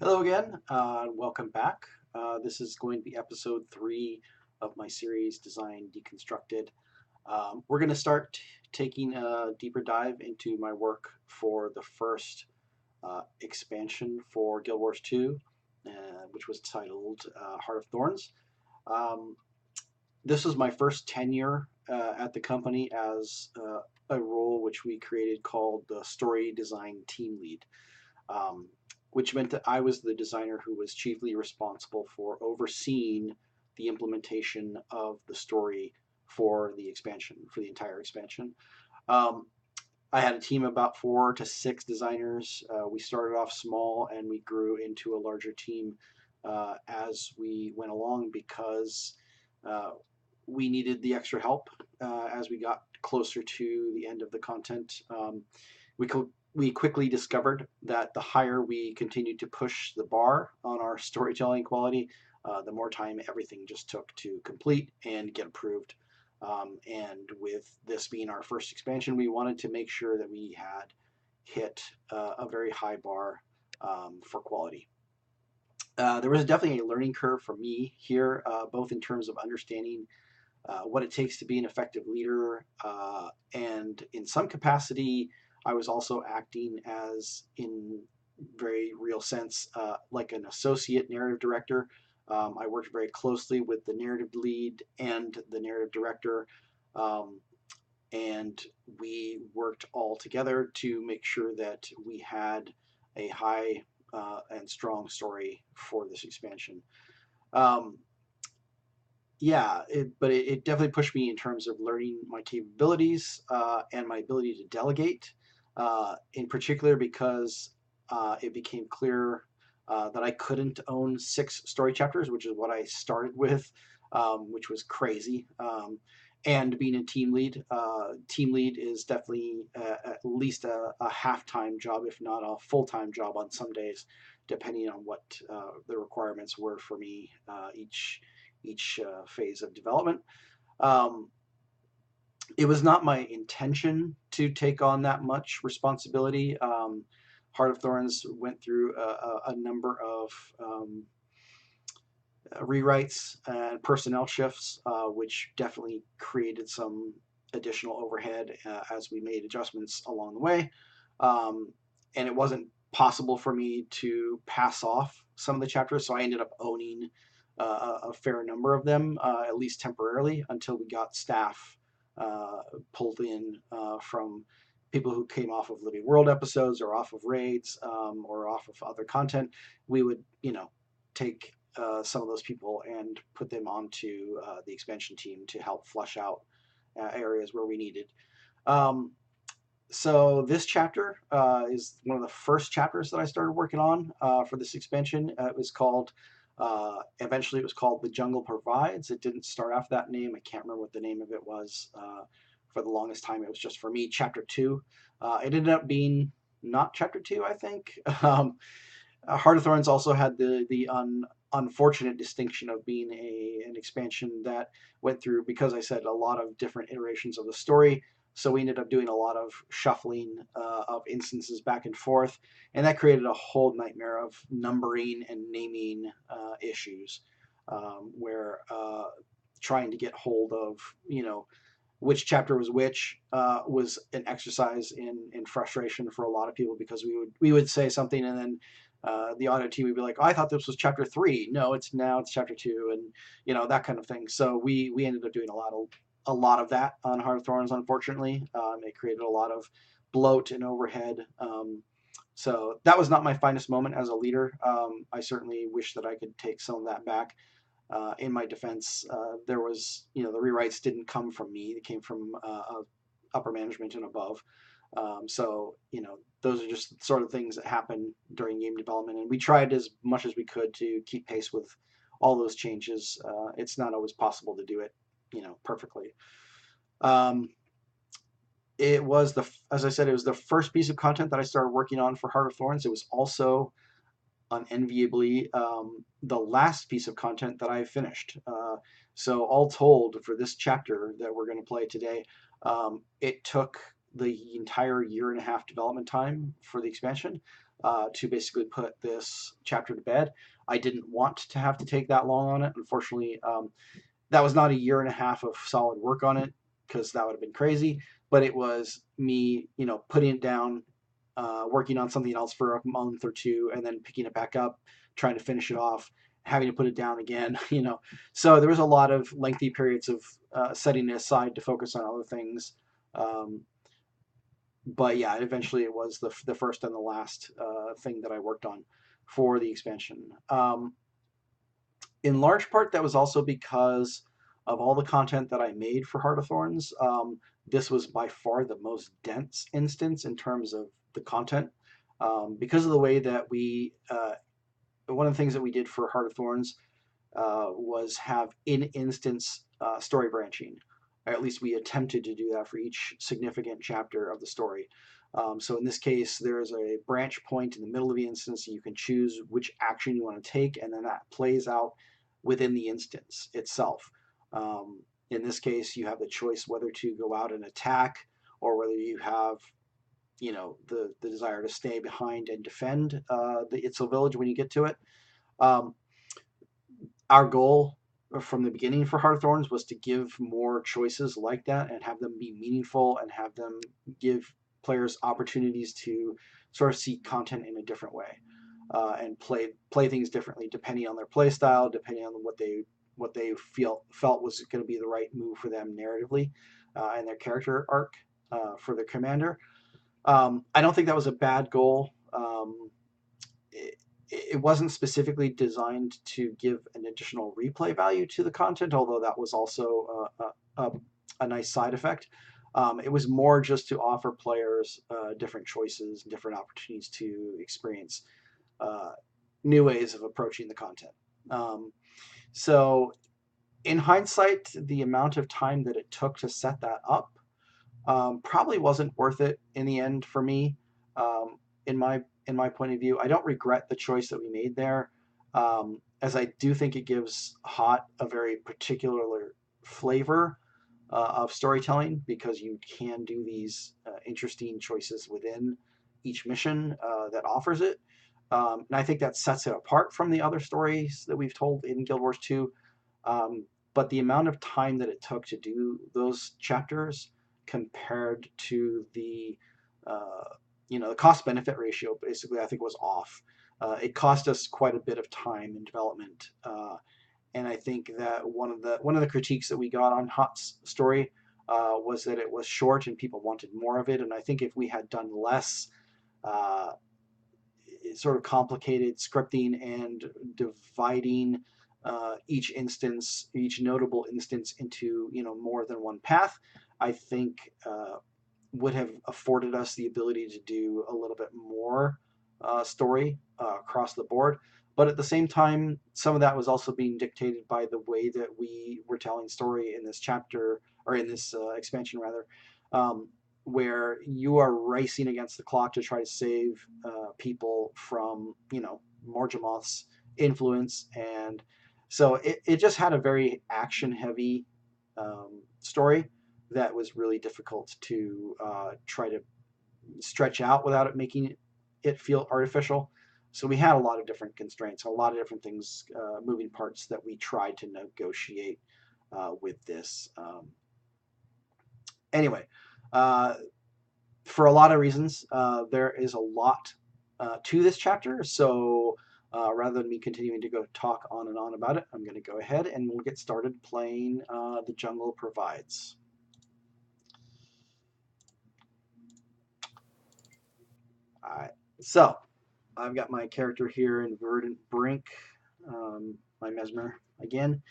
Hello again, and welcome back. This is going to be episode 3 of my series Design Deconstructed. We're going to start taking a deeper dive into my work for the first expansion for Guild Wars 2, which was titled Heart of Thorns. Um, this was my first tenure at the company as a role which we created called the Story Design Team Lead, um, which meant that I was the designer who was chiefly responsible for overseeing the implementation of the story for the expansion, for the entire expansion. Um, I had a team of about 4 to 6 designers. We started off small and we grew into a larger team as we went along because uh, we needed the extra help as we got closer to the end of the content. We we quickly discovered that the higher we continued to push the bar on our storytelling quality, the more time everything just took to complete and get approved. And with this being our first expansion, we wanted to make sure that we had hit a very high bar for quality. There was definitely a learning curve for me here, both in terms of understanding what it takes to be an effective leader, and in some capacity, I was also acting as, in very real sense, like an associate narrative director. I worked very closely with the narrative lead and the narrative director, um, and we worked all together to make sure that we had a high and strong story for this expansion. Um, yeah, it definitely pushed me in terms of learning my capabilities and my ability to delegate, in particular because it became clear that I couldn't own 6 story chapters, which is what I started with, which was crazy. And being a team lead is definitely at least a half-time job, if not a full-time job on some days, depending on what the requirements were for me each phase of development. Um, it was not my intention to take on that much responsibility. Heart of Thorns went through a number of rewrites and personnel shifts, which definitely created some additional overhead as we made adjustments along the way. Um, and it wasn't possible for me to pass off some of the chapters, so I ended up owning a fair number of them, at least temporarily, until we got staff pulled in from people who came off of Living World episodes or off of raids, or off of other content. We would, take some of those people and put them onto the expansion team to help flush out areas where we needed. Um, so this chapter is one of the first chapters that I started working on for this expansion. It was called, eventually it was called The Jungle Provides. It didn't start off that name. I can't remember what the name of it was. For the longest time, it was just for me, Chapter 2. It ended up being not Chapter 2, I think. Heart of Thorns also had the unfortunate distinction of being an expansion that went through, because I said, a lot of different iterations of the story. So we ended up doing a lot of shuffling of instances back and forth, and that created a whole nightmare of numbering and naming issues, where trying to get hold of, which chapter was which, was an exercise in frustration for a lot of people, because we would say something, and then the audit team would be like, "Oh, I thought this was chapter 3. No, it's chapter 2," and that kind of thing. So we ended up doing a lot of that on Heart of Thorns. Unfortunately, it created a lot of bloat and overhead. So that was not my finest moment as a leader. I certainly wish that I could take some of that back. In my defense, there was, the rewrites didn't come from me; they came from upper management and above. So, those are just sort of things that happen during game development, and we tried as much as we could to keep pace with all those changes. It's not always possible to do it, perfectly. Um, it was as I said, it was the first piece of content that I started working on for Heart of Thorns. It was also unenviably the last piece of content that I finished. So all told, for this chapter that we're going to play today, it took the entire year and a half development time for the expansion. to basically put this chapter to bed. I didn't want to have to take that long on it. Unfortunately, that was not a year and a half of solid work on it, because that would have been crazy. But it was me, putting it down, working on something else for a month or two, and then picking it back up, trying to finish it off, having to put it down again. So there was a lot of lengthy periods of setting it aside to focus on other things. Um, but yeah, eventually it was the first and the last thing that I worked on for the expansion. In large part, that was also because of all the content that I made for Heart of Thorns. This was by far the most dense instance in terms of the content, because of the way that one of the things that we did for Heart of Thorns was have in-instance story branching. Or at least we attempted to do that for each significant chapter of the story. So in this case, there is a branch point in the middle of the instance, and you can choose which action you want to take, and then that plays out within the instance itself. In this case, you have the choice whether to go out and attack, or whether you have the desire to stay behind and defend the Itzel village when you get to it. Um, our goal from the beginning for Heart of Thorns was to give more choices like that and have them be meaningful and have them give players opportunities to sort of see content in a different way, and play things differently depending on their play style, depending on what they felt was going to be the right move for them narratively, and their character arc for their commander. I don't think that was a bad goal. It, it wasn't specifically designed to give an additional replay value to the content, although that was also a nice side effect. It was more just to offer players different choices, different opportunities to experience uh, new ways of approaching the content. So, in hindsight, the amount of time that it took to set that up probably wasn't worth it in the end for me. Um, in my point of view, I don't regret the choice that we made there, as I do think it gives Hot a very particular flavor of storytelling, because you can do these interesting choices within each mission that offers it. And I think that sets it apart from the other stories that we've told in Guild Wars 2. But the amount of time that it took to do those chapters compared to the cost benefit ratio, basically, I think was off. It cost us quite a bit of time in development, and I think that one of the critiques that we got on Hot's story was that it was short and people wanted more of it. And I think if we had done less uh, sort of complicated scripting and dividing each notable instance into more than one path, I think would have afforded us the ability to do a little bit more story across the board. But at the same time, some of that was also being dictated by the way that we were telling story in this chapter, or in this expansion rather, where you are racing against the clock to try to save people from Mordremoth's influence. And so it just had a very action heavy story that was really difficult to try to stretch out without it making it feel artificial. So we had a lot of different constraints, a lot of different things, moving parts that we tried to negotiate with this. Anyway, uh, for a lot of reasons, there is a lot to this chapter. So rather than me continuing to go talk on and on about it, I'm going to go ahead and we'll get started playing The Jungle Provides. All right, so I've got my character here in Verdant Brink, my Mesmer again.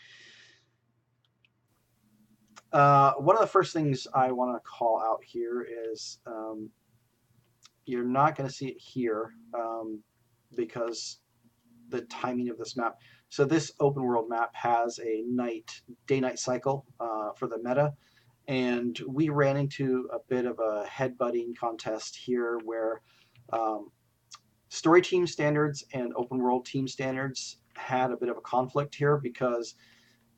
One of the first things I want to call out here is you're not going to see it here because the timing of this map. So this open world map has a day-night cycle for the meta, and we ran into a bit of a headbutting contest here where story team standards and open world team standards had a bit of a conflict here, because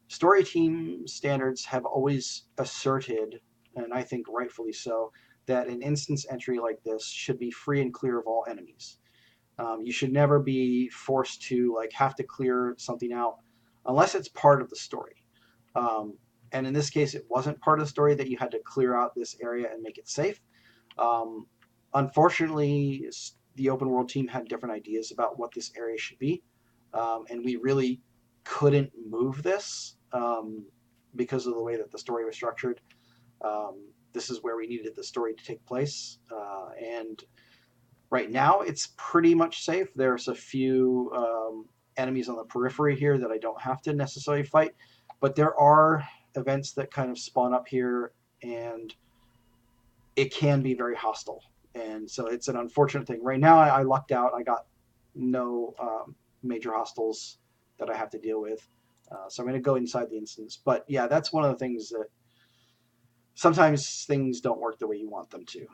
story team standards have always asserted, and I think rightfully so, that an instance entry like this should be free and clear of all enemies. You should never be forced to like have to clear something out unless it's part of the story. Um, and in this case, it wasn't part of the story that you had to clear out this area and make it safe. Um, Unfortunately, the open world team had different ideas about what this area should be, and we really couldn't move this because of the way that the story was structured. This is where we needed the story to take place, and right now it's pretty much safe. There's a few enemies on the periphery here that I don't have to necessarily fight, but there are events that kind of spawn up here, and it can be very hostile. And so it's an unfortunate thing. Right now, I lucked out. I got no major hostiles that I have to deal with. So I'm going to go inside the instance. But yeah, that's one of the things that sometimes things don't work the way you want them to.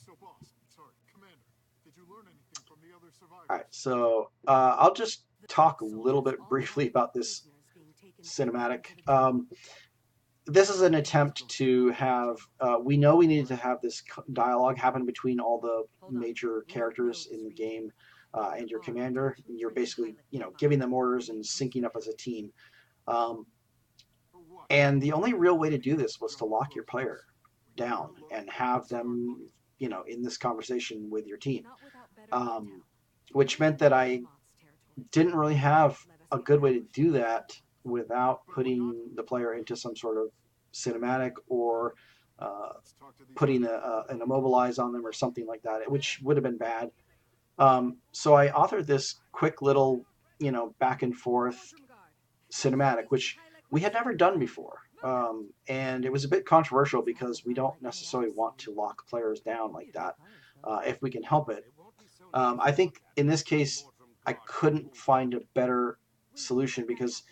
So, boss, sorry, Commander, did you learn anything from the other survivors? All right, so I'll just talk a little bit briefly about this cinematic. This is an attempt to have, we know we needed to have this dialogue happen between all the major characters in the game and your commander. You're basically, giving them orders and syncing up as a team. Um, and the only real way to do this was to lock your player down and have them, in this conversation with your team, um, which meant that I didn't really have a good way to do that without putting the player into some sort of cinematic or uh, putting an immobilize on them or something like that, which would have been bad. So I authored this quick little, back and forth cinematic, which we had never done before. And it was a bit controversial because we don't necessarily want to lock players down like that if we can help it. I think in this case, I couldn't find a better solution because,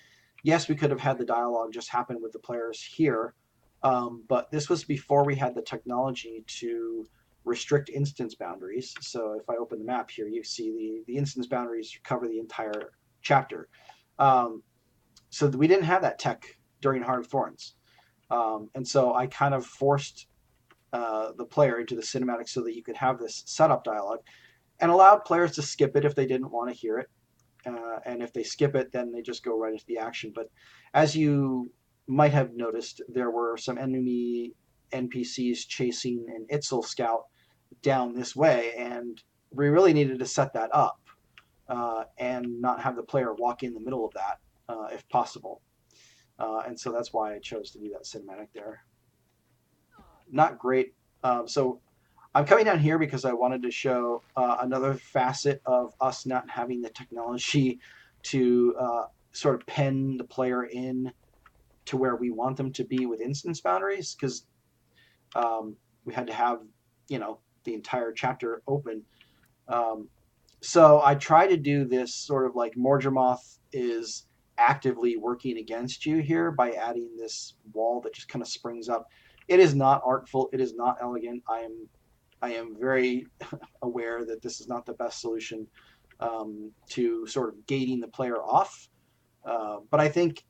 yes, we could have had the dialogue just happen with the players here, but this was before we had the technology to restrict instance boundaries. So if I open the map here, you see the instance boundaries cover the entire chapter. Um, so we didn't have that tech during Heart of Thorns. And so I kind of forced the player into the cinematic so that you could have this setup dialogue and allowed players to skip it if they didn't want to hear it. And if they skip it, then they just go right into the action. But as you might have noticed, there were some enemy NPCs chasing an Itzel scout down this way, and we really needed to set that up and not have the player walk in the middle of that if possible. And so that's why I chose to do that cinematic there. Not great. So I'm coming down here because I wanted to show another facet of us not having the technology to sort of pen the player in to where we want them to be with instance boundaries, because we had to have, the entire chapter open. Um, so I try to do this sort of like Mordremoth is actively working against you here by adding this wall that just kind of springs up. It is not artful. It is not elegant. I am very aware that this is not the best solution to sort of gating the player off. But I think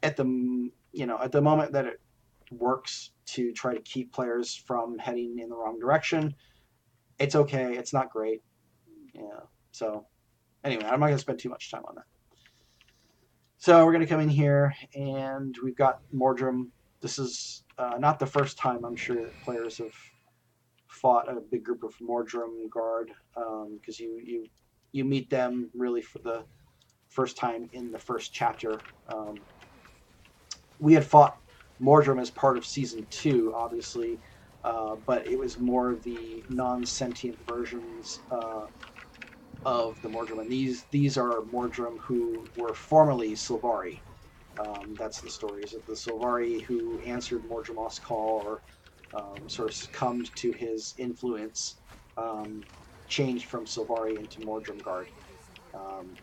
at the moment that it works to try to keep players from heading in the wrong direction, it's okay. It's not great. Yeah. So anyway, I'm not going to spend too much time on that. So we're going to come in here, and we've got Mordrem. This is not the first time I'm sure that players have fought a big group of Mordrem guard, because you meet them really for the first time in the first chapter. We had fought Mordrem as part of season 2, obviously, but it was more of the non-sentient versions of the Mordrem, and these are Mordrem who were formerly Sylvari. That's the stories of the Sylvari who answered Mordremoth's call or sort of succumbed to his influence, changed from Sylvari into Mordrem Guard, um,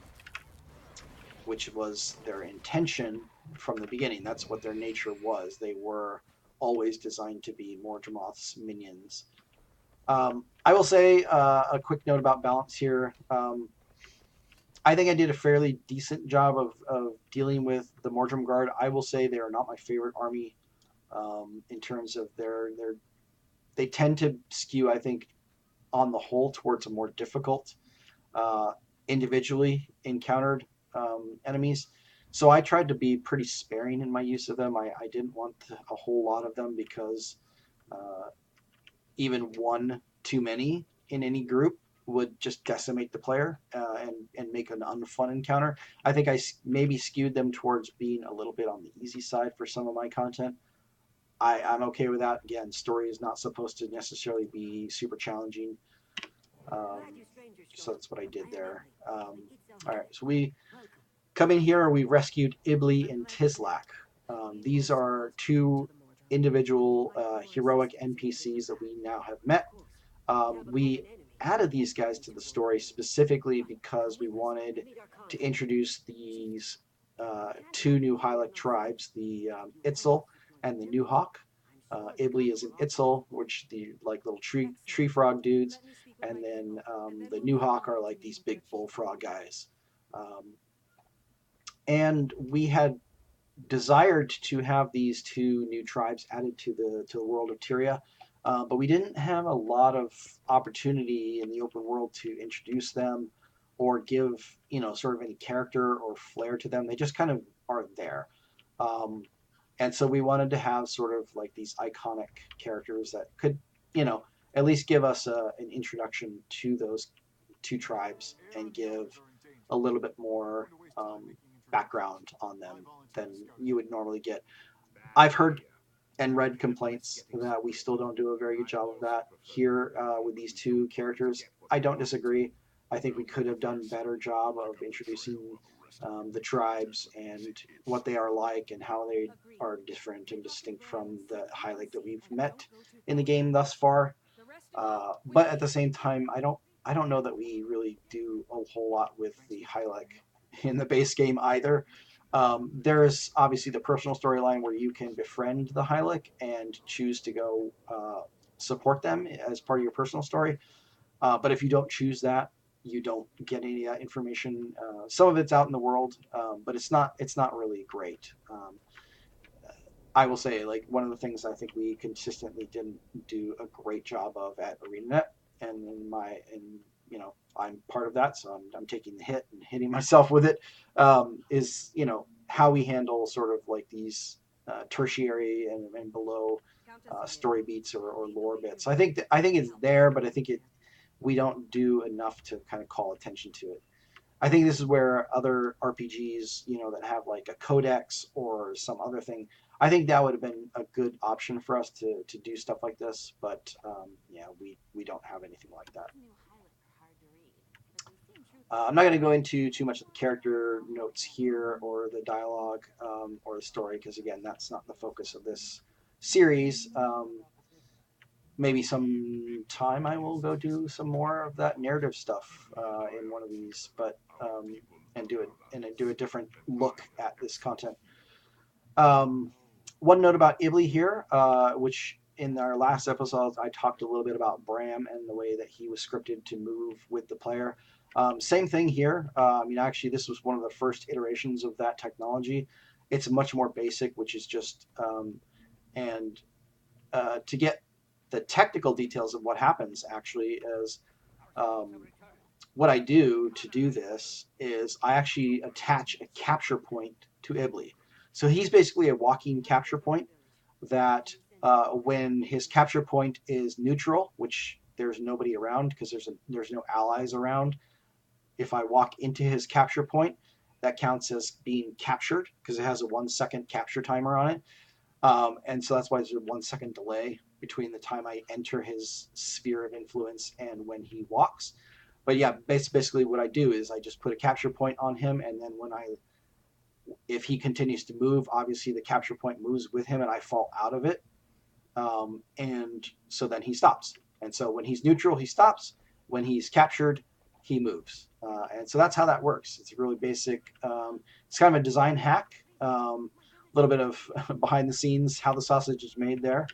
which was their intention from the beginning. That's what their nature was. They were always designed to be Mordremoth's minions. I will say a quick note about balance here. I think I did a fairly decent job of dealing with the Mordrem Guard. I will say they are not my favorite army in terms of they tend to skew, I think, on the whole towards a more difficult. uh, individually encountered enemies. So I tried to be pretty sparing in my use of them. I didn't want a whole lot of them because uh, even one too many in any group would just decimate the player and make an unfun encounter. I think I maybe skewed them towards being a little bit on the easy side for some of my content. I'm okay with that. Again, story is not supposed to necessarily be super challenging. Um, so that's what I did there. All right, so we come in here. We rescued Ibli and Tislak. These are two individual heroic NPCs that we now have met. We added these guys to the story specifically because we wanted to introduce these two new Hylek tribes, the Itzel and the New Hawk. Ibli is an Itzel, which the like little tree frog dudes, and then the New Hawk are like these big bullfrog guys. Um, and we had desired to have these two new tribes added to the world of Tyria, but we didn't have a lot of opportunity in the open world to introduce them or give sort of any character or flair to them. They just kind of are there, um, and so we wanted to have sort of like these iconic characters that could at least give us an introduction to those two tribes and give a little bit more background on them than you would normally get. I've heard and read complaints that we still don't do a very good job of that here with these two characters. I don't disagree. I think we could have done a better job of introducing the tribes and what they are like and how they are different and distinct from the highlight that we've met in the game thus far. But at the same time, I don't know that we really do a whole lot with the highlight in the base game either. There's obviously the personal storyline where you can befriend the highlight and choose to go support them as part of your personal story. But if you don't choose that, you don't get any of that information. Some of it's out in the world, but it's not really great. I will say, like, one of the things I think we consistently didn't do a great job of at ArenaNet, and I'm part of that, so I'm taking the hit and hitting myself with it. Is how we handle sort of like these tertiary and below story beats or lore bits. I think it's there, but I think we don't do enough to kind of call attention to it. I think this is where other RPGs, that have like a codex or some other thing, I think that would have been a good option for us to do stuff like this. But yeah, we don't have anything like that. I'm not going to go into too much of the character notes here or the dialogue or the story because, again, that's not the focus of this series. Maybe some time I will go do some more of that narrative stuff in one of these, but and do a different look at this content. Um, One note about Ibli here, which in our last episodes I talked a little bit about Bram and the way that he was scripted to move with the player. Same thing here. Actually, this was one of the first iterations of that technology. It's much more basic, which is just and to get the technical details of what happens actually is um, what I do to do this is I actually attach a capture point to Ibli. So he's basically a walking capture point that when his capture point is neutral, which there's nobody around because there's no allies around. If I walk into his capture point, that counts as being captured because it has a 1 second capture timer on it. And so that's why there's a 1 second delay between the time I enter his sphere of influence and when he walks. But yeah, basically what I do is I just put a capture point on him, and then if he continues to move, obviously the capture point moves with him, and I fall out of it, and so then he stops. And so when he's neutral, he stops. When he's captured, he moves. And so that's how that works. It's really basic. It's kind of a design hack. Little bit of behind the scenes how the sausage is made there,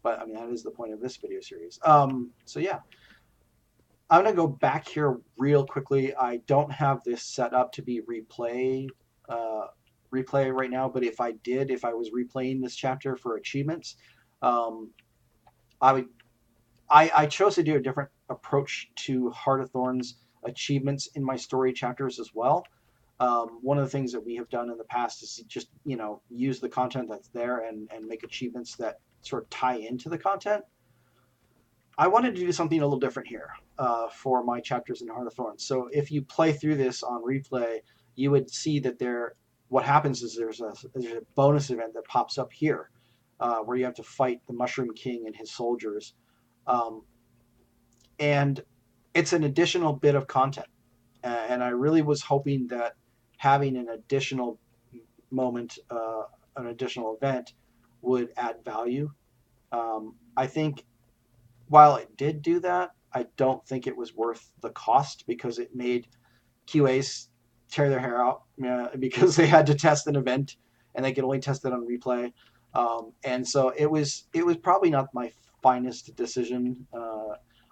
but I mean that is the point of this video series. So yeah, I'm gonna go back here real quickly. I don't have this set up to be replay right now, but if I was replaying this chapter for achievements, um, I chose to do a different approach to Heart of Thorns achievements in my story chapters as well. One of the things that we have done in the past is just use the content that's there and make achievements that sort of tie into the content. I wanted to do something a little different here for my chapters in Heart of Thorns. So if you play through this on replay, you would see that what happens is there's a bonus event that pops up here where you have to fight the Mushroom King and his soldiers. Um, and it's an additional bit of content. And I really was hoping that having an additional moment, an additional event, would add value. I think while it did do that, I don't think it was worth the cost because it made QAs tear their hair out because they had to test an event and they could only test it on replay. And so it was probably not my finest decision.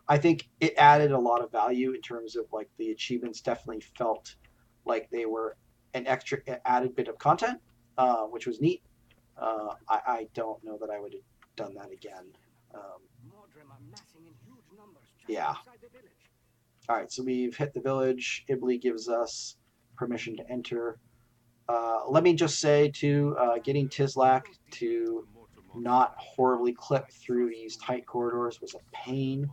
I think it added a lot of value in terms of like the achievements definitely felt like they were an extra added bit of content, which was neat. I don't know that I would have done that again. Yeah. All right, so we've hit the village. Ibli gives us permission to enter. Let me just say, too, getting Tizlak to not horribly clip through these tight corridors was a pain.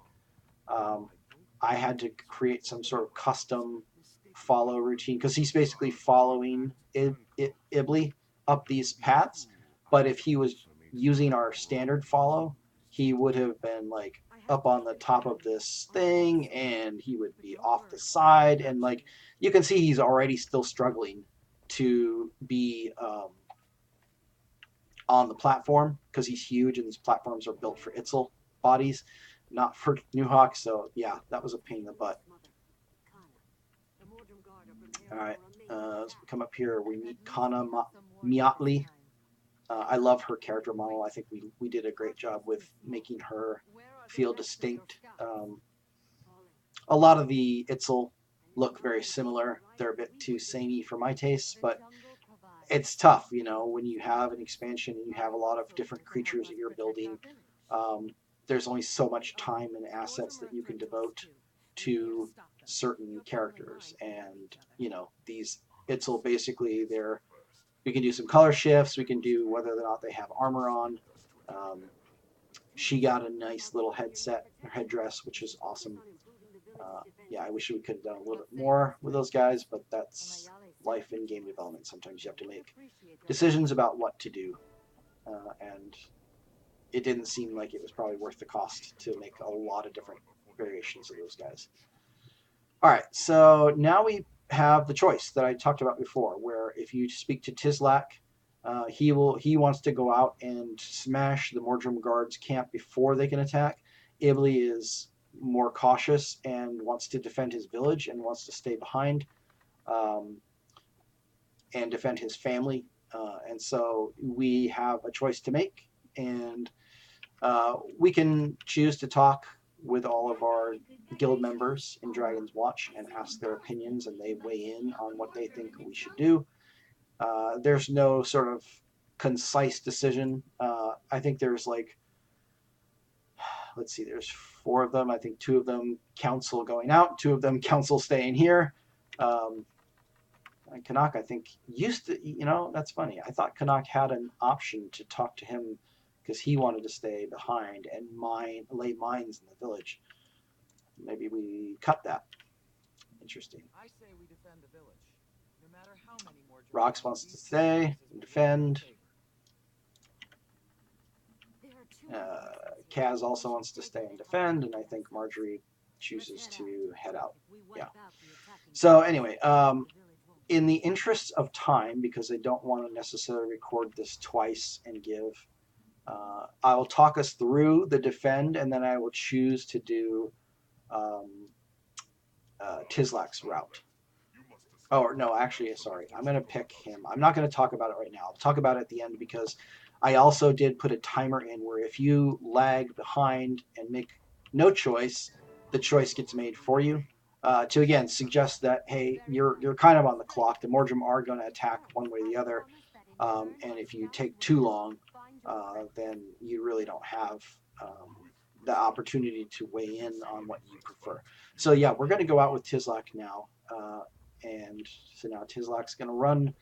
I had to create some sort of custom follow routine because he's basically following Ibli up these paths. But if he was using our standard follow, he would have been like up on the top of this thing and he would be off the side. And like you can see, he's already still struggling to be on the platform because he's huge and these platforms are built for Itzel bodies, not for Newhawk. So yeah, that was a pain in the butt. All right, let's come up here. We meet Kaanum Miatli. I love her character model. I think we did a great job with making her feel distinct. A lot of the Itzel look very similar. They're a bit too samey for my taste, but it's tough, when you have an expansion and you have a lot of different creatures that you're building. There's only so much time and assets that you can devote to certain characters, and these Itzel basically we can do some color shifts. We can do whether or not they have armor on. She got a nice little headdress, which is awesome. Yeah, I wish we could have done a little bit more with those guys, but that's life in game development. Sometimes you have to make decisions about what to do, and it didn't seem like it was probably worth the cost to make a lot of different variations of those guys. All right, so now we have the choice that I talked about before, where if you speak to Tizlak, he wants to go out and smash the Mordrem guards' camp before they can attack. Ibli is more cautious and wants to defend his village and wants to stay behind and defend his family. And so we have a choice to make, and we can choose to talk with all of our guild members in Dragon's Watch and ask their opinions, and they weigh in on what they think we should do. There's no sort of concise decision. I think there's let's see, there's 4 of them. I think 2 of them counsel going out, 2 of them counsel staying here. And Canuck, I think, used to, that's funny. I thought Canuck had an option to talk to him because he wanted to stay behind and lay mines in the village. Maybe we cut that. Interesting. I say we defend the village. No matter how many more Rox wants to stay and defend. Kaz also wants to stay and defend, and I think Marjorie chooses to head out. Yeah. So anyway, in the interest of time, because I don't want to necessarily record this twice and give, I will talk us through the defend, and then I will choose to do Tizlak's route. Oh, no, actually, sorry. I'm going to pick him. I'm not going to talk about it right now. I'll talk about it at the end because I also did put a timer in where if you lag behind and make no choice, the choice gets made for you. To again suggest that, hey, you're kind of on the clock. The Mordrem are going to attack one way or the other, and if you take too long, then you really don't have the opportunity to weigh in on what you prefer. So yeah, we're going to go out with Tizlak now. And so now Tizlak's going to run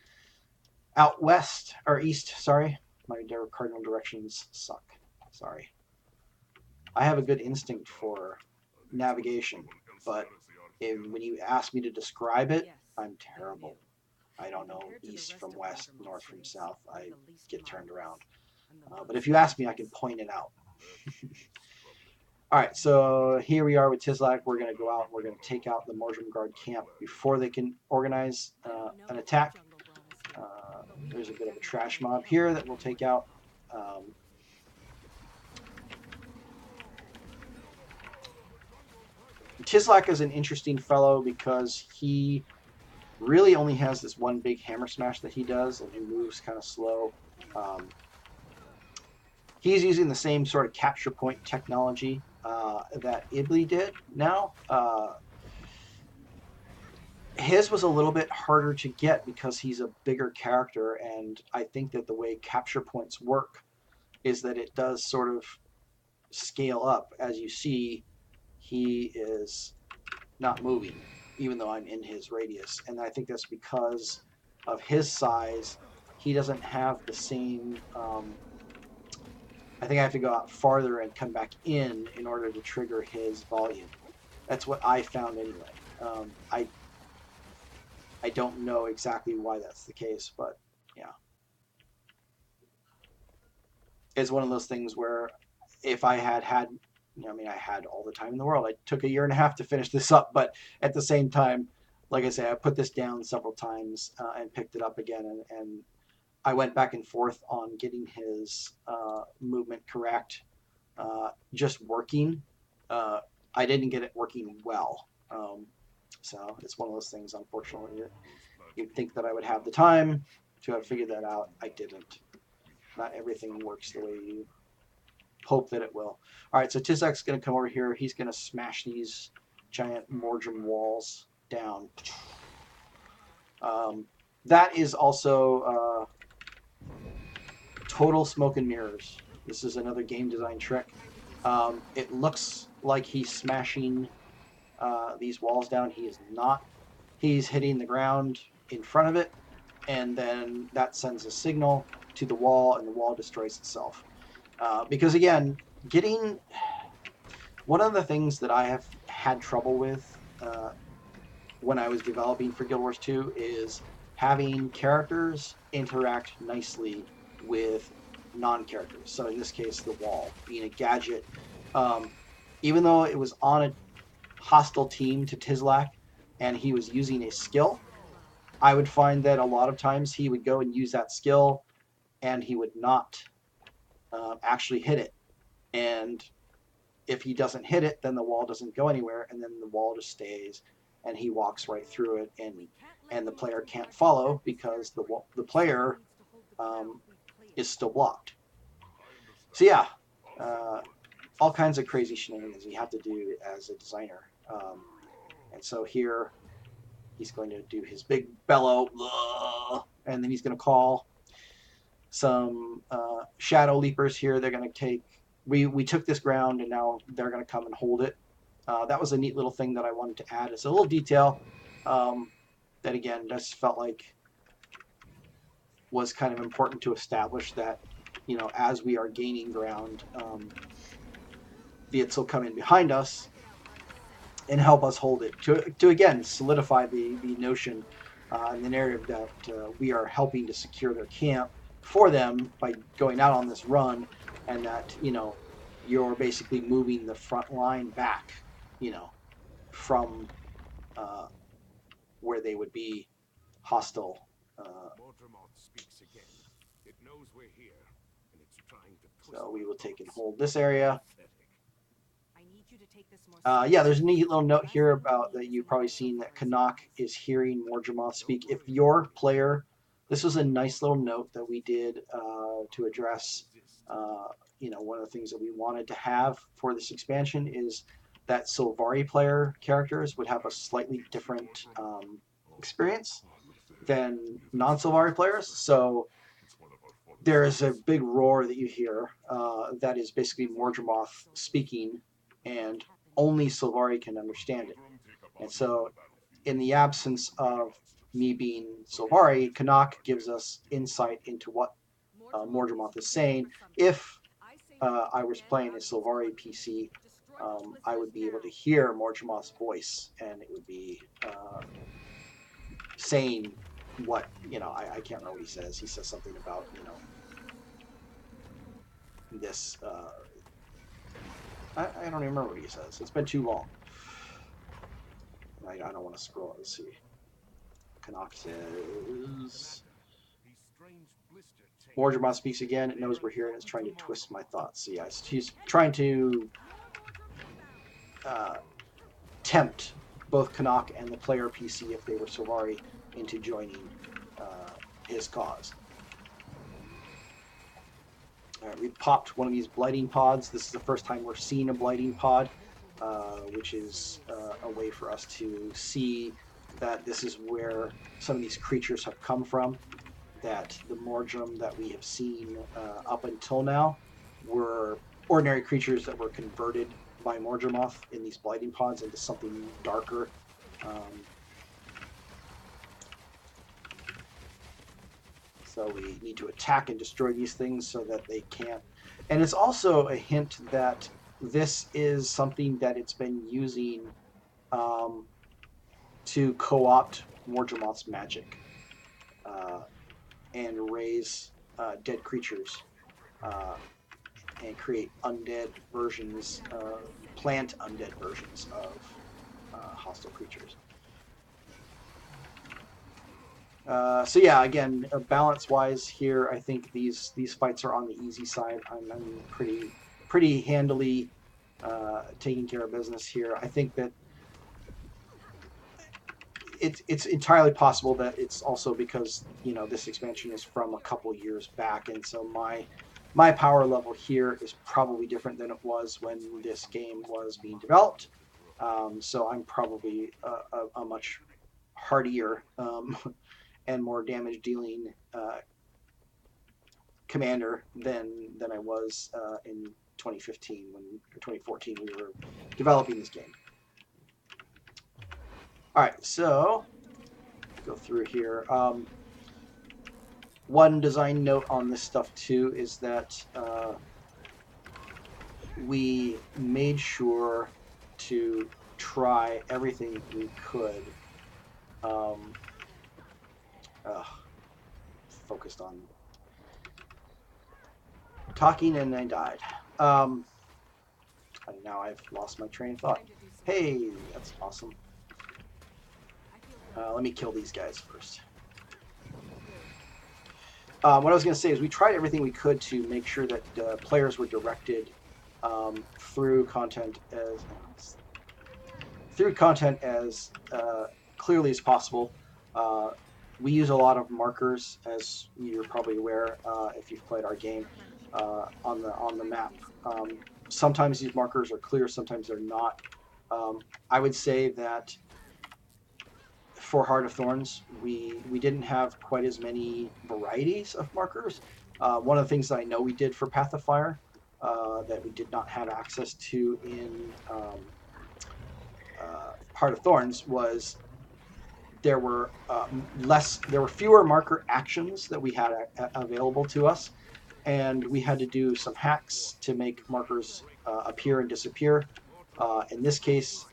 out west, or east, sorry. My cardinal directions suck. Sorry. I have a good instinct for navigation, but when you ask me to describe it, Yes, I'm they terrible. do. I don't know Compared to the east rest from of west, Mordrem north from series, south. we're I the least get turned marvelous around. and the But if most you ask me, I can dangerous. point it out. All right, so here we are with Tizlak. We're going to go out and we're going to take out the Mordrem Guard camp before they can organize an attack. There's a bit of a trash mob here that we'll take out. Tizlak is an interesting fellow because he really only has this one big hammer smash that he does, and he moves kind of slow. He's using the same sort of capture point technology that Ibli did now. His was a little bit harder to get because he's a bigger character, and I think that the way capture points work is that it does sort of scale up. As you see, he is not moving, even though I'm in his radius, and I think that's because of his size. He doesn't have the same. I think I have to go out farther and come back in order to trigger his volume. That's what I found anyway. I don't know exactly why that's the case, but yeah, it's one of those things where if I had, I mean, I had all the time in the world. I took a year and a half to finish this up, but at the same time, like I say, I put this down several times and picked it up again, and I went back and forth on getting his movement correct, just working. I didn't get it working well. So it's one of those things, unfortunately. You'd think that I would have the time to have figured that out. I didn't. Not everything works the way you hope that it will. All right, so Tizak's going to come over here. He's going to smash these giant Mordrem walls down. That is also total smoke and mirrors. This is another game design trick. It looks like he's smashing these walls down. He is not. He's hitting the ground in front of it, and then that sends a signal to the wall, and the wall destroys itself. Because again, getting one of the things that I have had trouble with when I was developing for Guild Wars 2 is having characters interact nicely with non-characters. So in this case, the wall being a gadget. Um, Even though it was on a hostile team to Tizlak and he was using a skill, I would find that a lot of times he would go and use that skill and he would not actually hit it. And if he doesn't hit it, then the wall doesn't go anywhere, and then the wall just stays, and he walks right through it, and the player can't follow because the player is still blocked. So yeah, all kinds of crazy shenanigans you have to do as a designer. And so here he's going to do his big bellow, and then he's going to call some shadow leapers here. They're going to take. We took this ground, and now they're going to come and hold it. That was a neat little thing that I wanted to add. It's a little detail that, again, just felt like was kind of important to establish that, as we are gaining ground, Viets will come in behind us and help us hold it to again solidify the notion and the narrative that we are helping to secure their camp for them by going out on this run, and that you're basically moving the front line back, from where they would be hostile. So we will take and hold this area. Yeah, there's a neat little note here about that you've probably seen that Kaanum is hearing Mordrem speak. If your player, this was a nice little note that we did to address. One of the things that we wanted to have for this expansion is that Sylvari player characters would have a slightly different experience than non-Sylvari players. So there is a big roar that you hear that is basically Mordremoth speaking, and only Sylvari can understand it. And so, in the absence of me being Sylvari, Canuck gives us insight into what Mordremoth is saying. If I was playing a Sylvari PC, I would be able to hear Mordremoth's voice, and it would be saying what, I can't remember what he says. He says something about, this. I don't even remember what he says. It's been too long. I don't want to scroll. Let's see. Canuck says. Mordrem speaks again. It knows we're here and is trying to twist my thoughts. So yeah, he's trying to tempt both Canuck and the player PC, if they were Sylvari, into joining his cause. Alright, we popped one of these Blighting Pods. This is the first time we're seeing a Blighting Pod, which is a way for us to see that this is where some of these creatures have come from, that the Mordrem that we have seen up until now were ordinary creatures that were converted by Mordremoth in these Blighting Pods into something darker. So we need to attack and destroy these things so that they can't. And it's also a hint that this is something that it's been using to co-opt Mordremoth's magic and raise dead creatures and create undead versions, plant undead versions of hostile creatures. So yeah, again, balance-wise here, I think these fights are on the easy side. I'm pretty handily taking care of business here. I think that it's entirely possible that it's also because this expansion is from a couple years back, and so my power level here is probably different than it was when this game was being developed. So I'm probably a much hardier and more damage dealing commander than I was in 2015 or 2014 we were developing this game. All right, so go through here. One design note on this stuff too is that we made sure to try everything we could. Focused on talking and I died. And now I've lost my train of thought. Hey, that's awesome. Let me kill these guys first. What I was going to say is we tried everything we could to make sure that players were directed through content as clearly as possible. We use a lot of markers, as you're probably aware if you've played our game, on the map. Sometimes these markers are clear, sometimes they're not. I would say that for Heart of Thorns, we didn't have quite as many varieties of markers. One of the things that I know we did for Path of Fire that we did not have access to in Heart of Thorns was there were fewer marker actions that we had available to us, and we had to do some hacks to make markers appear and disappear. In this case,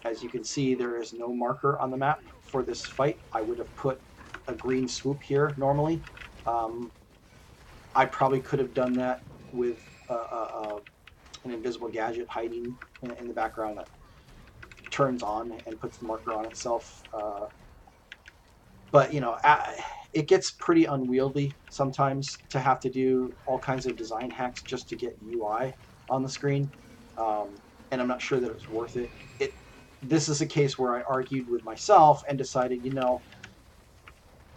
as you can see, there is no marker on the map for this fight. I would have put a green swoop here normally. I probably could have done that with an invisible gadget hiding in the background that turns on and puts the marker on itself. But it gets pretty unwieldy sometimes to have to do all kinds of design hacks just to get UI on the screen, and I'm not sure that it's worth it. This is a case where I argued with myself and decided,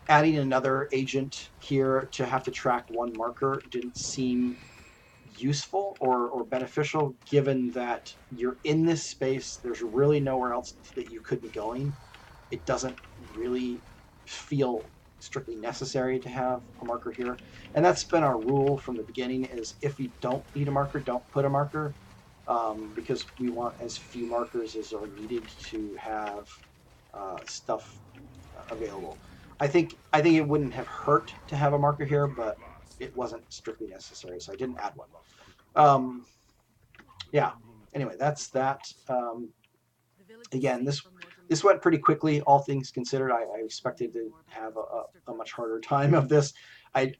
adding another agent here to have to track one marker didn't seem useful or beneficial, given that you're in this space. There's really nowhere else that you could be going. It doesn't really feel strictly necessary to have a marker here. And that's been our rule from the beginning: is if you don't need a marker, don't put a marker, because we want as few markers as are needed to have stuff available. I think it wouldn't have hurt to have a marker here, but it wasn't strictly necessary, so I didn't add one. Yeah. Anyway, that's that. The village is Again, safe this from Mordrem this guard. went pretty quickly, all things considered. I expected to have a much harder time of this. I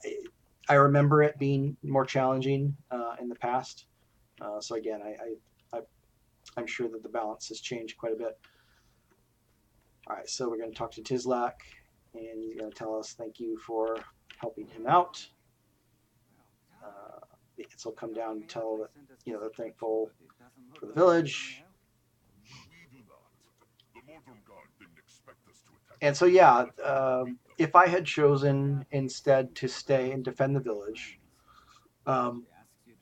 I remember it being more challenging in the past. So again, I'm sure that the balance has changed quite a bit. All right, so we're going to talk to Tizlak, and he's going to tell us thank you for helping him out. The ants will come down and tell that they're thankful for the village. And so yeah, if I had chosen instead to stay and defend the village, um,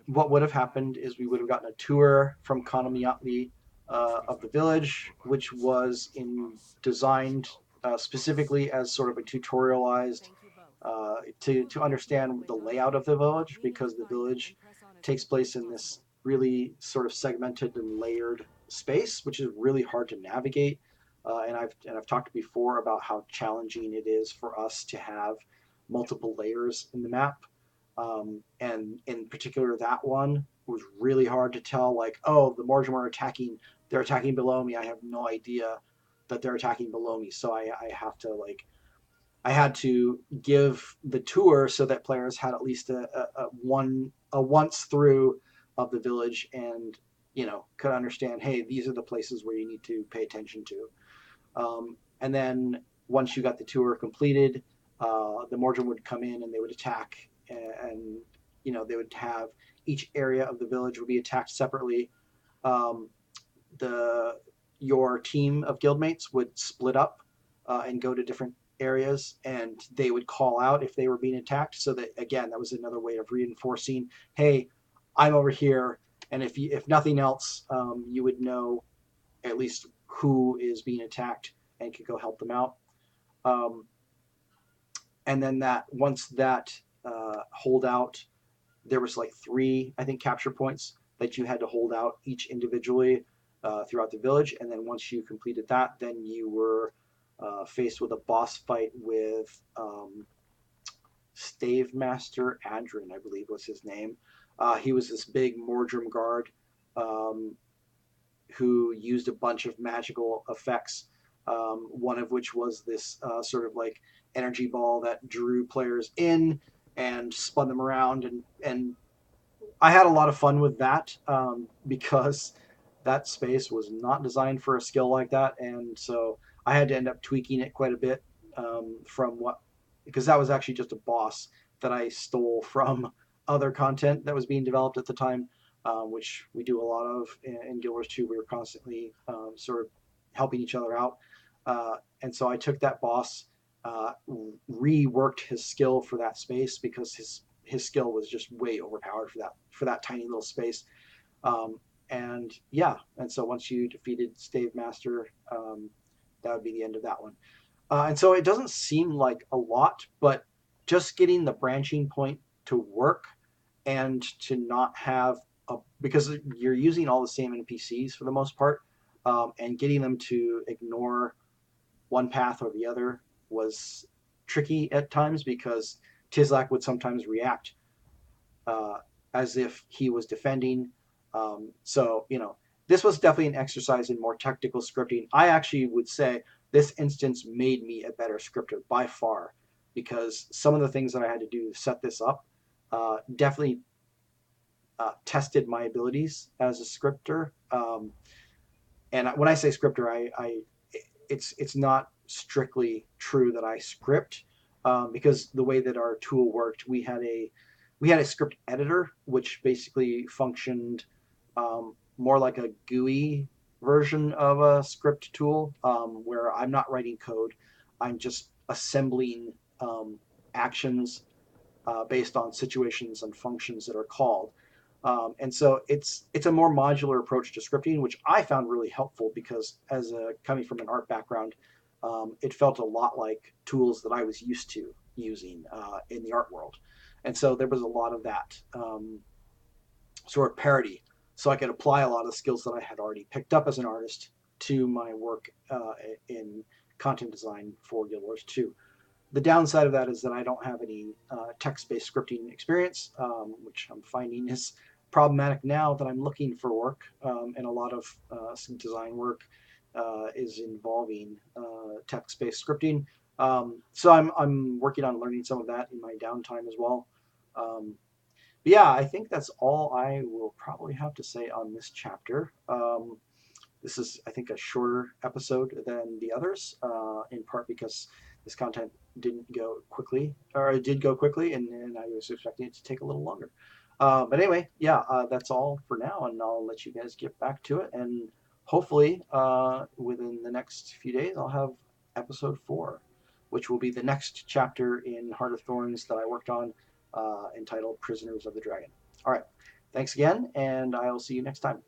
what would have happened is we would have gotten a tour from Kaanum of the village, which was designed specifically as sort of a tutorialized Thank you both. to understand the layout of the village, We need because to the find it village and press on as takes quickly as place in this possible. really sort of segmented and layered space, which is really hard to navigate. And I've talked before about how challenging it is for us to have multiple layers in the map. And in particular, that one was really hard to tell. Like, oh, the Mordrem are attacking. They're attacking below me. I have no idea that they're attacking below me. So I had to give the tour so that players had at least a once through of the village, and could understand, hey, these are the places where you need to pay attention to. And then once you got the tour completed, the Mordrem would come in and they would attack, and they would have each area of the village would be attacked separately. Um, the Your team of guildmates would split up and go to different areas, and they would call out if they were being attacked. So that, again, that was another way of reinforcing, hey, I'm over here, and if nothing else, you would know at least who is being attacked and could go help them out. Um, and then that once that holdout, there was like three, I think, capture points that you had to hold out each individually throughout the village. And then once you completed that, then you were faced with a boss fight with Stave Master Adrin, I believe was his name. He was this big Mordrem guard um, who used a bunch of magical effects, one of which was this sort of like energy ball that drew players in and spun them around, and I had a lot of fun with that because that space was not designed for a skill like that, and so I had to end up tweaking it quite a bit from what because that was actually just a boss that I stole from other content that was being developed at the time, which we do a lot of in Guild Wars 2. We were constantly sort of helping each other out, and so I took that boss, reworked his skill for that space because his skill was just way overpowered for that tiny little space. And yeah, and so once you defeated Stave Master, that would be the end of that one. And so it doesn't seem like a lot, but just getting the branching point to work and to not have because you're using all the same NPCs for the most part, and getting them to ignore one path or the other was tricky at times because Tizlak would sometimes react uh, as if he was defending. So, this was definitely an exercise in more technical scripting. I actually would say this instance made me a better scripter by far, because some of the things that I had to do to set this up definitely tested my abilities as a scripter. And when I say scripter, it's not strictly true that I script, because the way that our tool worked, we had a script editor which basically functioned more like a GUI version of a script tool, where I'm not writing code, I'm just assembling actions based on situations and functions that are called. And so it's a more modular approach to scripting, which I found really helpful because, as coming from an art background, it felt a lot like tools that I was used to using in the art world. And so there was a lot of that sort of parity. So I could apply a lot of skills that I had already picked up as an artist to my work in content design for Guild Wars 2. The downside of that is that I don't have any text-based scripting experience, which I'm finding is problematic now that I'm looking for work, and a lot of some design work is involving text-based scripting. So I'm working on learning some of that in my downtime as well. But yeah, I think that's all I will probably have to say on this chapter. This is, I think, a shorter episode than the others, in part because this content didn't go quickly, or it did go quickly, and I was expecting it to take a little longer. But anyway, yeah, that's all for now, and I'll let you guys get back to it. And hopefully, within the next few days, I'll have episode 4, which will be the next chapter in Heart of Thorns that I worked on, entitled Prisoners of the Dragon. All right. Thanks again, and I'll see you next time.